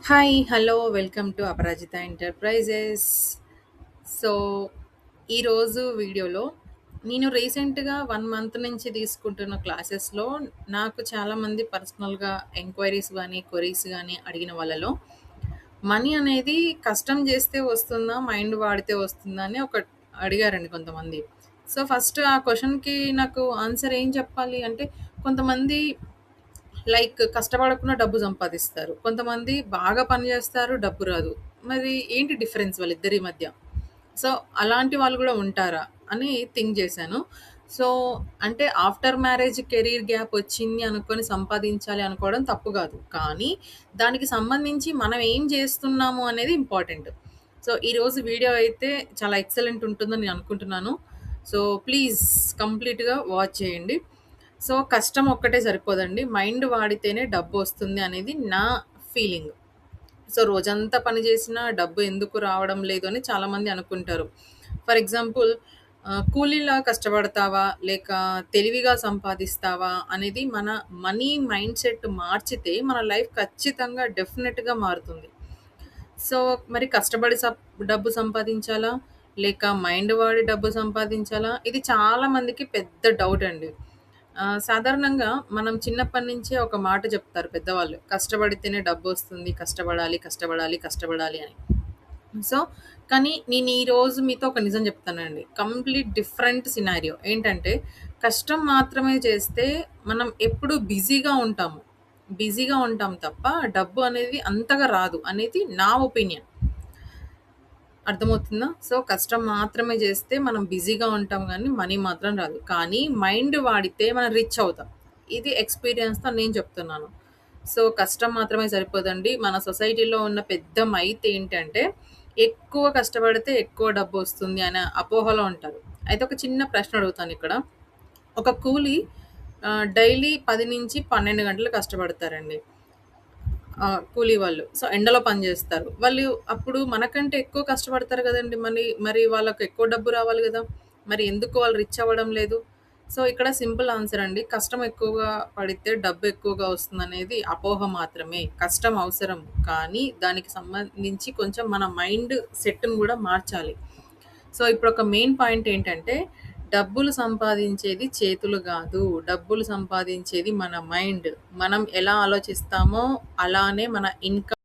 Hi hello welcome to Aparajita enterprises. So ఈరోజు వీడియోలో నేను రీసెంట్గా 1 మంత్ నుంచి తీసుకుంటున్న క్లాసెస్లో నాకు చాలామంది పర్సనల్గా ఎంక్వైరీస్ కానీ క్వరీస్ కానీ అడిగిన వాళ్ళలో మనీ అనేది కష్టం చేస్తే వస్తుందా మైండ్ వాడితే వస్తుందా అని ఒక అడిగారండి కొంతమంది. సో ఫస్ట్ ఆ క్వశ్చన్కి నాకు ఆన్సర్ ఏం చెప్పాలి అంటే, కొంతమంది లైక్ కష్టపడకుండా డబ్బు సంపాదిస్తారు. కొంతమంది బాగా పని జేస్తారు, డబ్బు రాదు. మరి ఏంటి డిఫరెన్స్ వాళ్ళిద్దరి మధ్య? సో, అలాంటి వాళ్ళు గూడా ఉంటారా అని థింక్ జేశాను. సో, అంటే ఆఫ్టర్ మ్యారేజ్ కెరీర్ గ్యాప్ వచ్చింది అనుకోని సంపాదించాలి అనుకోవడం తప్పు గాదు. కానీ దానికి సంబంధించి మనం ఏం జేస్తున్నాము అనేది ఇంపార్టెంట్. సో, ఈరోజు వీడియో అయితే చాలా ఎక్సలెంట్ ఉంటుందని నేను అనుకుంటున్నాను. సో, ప్లీజ్ కంప్లీట్‌గా వాచ్ చేయండి. సో, కష్టం ఒక్కటే సరిపోదండి. మైండ్ వాడితేనే డబ్బొస్తుంది అనేది నా ఫీలింగ్. సో, రోజంతా పని చేసినా డబ్బు ఎందుకు రావడం లేదు అని చాలామంది అనుకుంటారు. ఫర్ ఎగ్జాంపుల్ కూలీలా కష్టపడతావా? లేక తెలివిగా సంపాదిస్తావా? అనేది మన మనీ మైండ్ సెట్ మార్చితే మన లైఫ్ ఖచ్చితంగా డెఫినెట్‌గా మారుతుంది. సో, మరి కష్టపడి డబ్బు సంపాదించాలా? లేక మైండ్ వాడి డబ్బు సంపాదించాలా? ఇది చాలా మందికి పెద్ద డౌట్ అండి. సాధారణంగా మనం చిన్నప్పటి నుంచే ఒక మాట చెప్తారు పెద్దవాళ్ళు. కష్టపడితేనే డబ్బొస్తుంది. కష్టపడాలి, కష్టపడాలి, కష్టపడాలి అని. సో, కానీ నేను ఈరోజు మీతో ఒక నిజం చెప్తానండి. Complete different scenario. ఏంటంటే, కష్టం మాత్రమే చేస్తే మనం ఎప్పుడూ బిజీగా ఉంటాము. బిజీగా ఉంటాం తప్ప డబ్బు అనేది అంతగా రాదు అనేది నా ఒపీనియన్. అర్థమవుతుందా? సో, కష్టం మాత్రమే చేస్తే మనం బిజీగా ఉంటాం గానీ, మనీ మాత్రం రాదు. కానీ మైండ్ వాడితే మనం రిచ్ అవుతాం. ఇది ఎక్స్‌పీరియన్స్‌తో నేను చెప్తున్నాను. సో, కష్టం మాత్రమే సరిపోదండి. మన సొసైటీలో ఉన్న పెద్ద మైత్ ఏంటంటే, ఎక్కువ కష్టపడితే ఎక్కువ డబ్బొస్తుంది అనే అపోహలో ఉంటారు. అయితే ఒక చిన్న ప్రశ్న అడుగుతానిక్కడ. ఒక కూలి డైలీ 10-12 గంటలు కష్టపడతారండి. కూలీ వాళ్ళు. సో, ఎండలో పని జేస్తారు. వాళ్ళు అప్పుడు మనకంటే ఎక్కువ కష్టపడతారు గదండీ! మరి వాళ్ళకి ఎక్కువ డబ్బు రావాలి గదా! మరి ఎందుకు వాళ్ళు రిచ్ అవ్వడం లేదు? సో, ఇక్కడ సింపుల్ ఆన్సర్ అండి. కష్టం ఎక్కువగా పడితే డబ్బు ఎక్కువగా వస్తుందనేది అపోహ మాత్రమే. కష్టం అవసరం. కానీ దానికి సంబంధించి కొంచెం మన మైండ్ సెట్‌ని గూడా మార్చాలి. సో, ఇప్పుడొక మెయిన్ పాయింట్ ఏంటంటే, డబ్బులు సంపాదించేది చేతులు గాదు. డబ్బులు సంపాదించేది మన మైండ్. మనం ఎలా ఆలోచిస్తామో అలానే మన ఇన్‌కమ్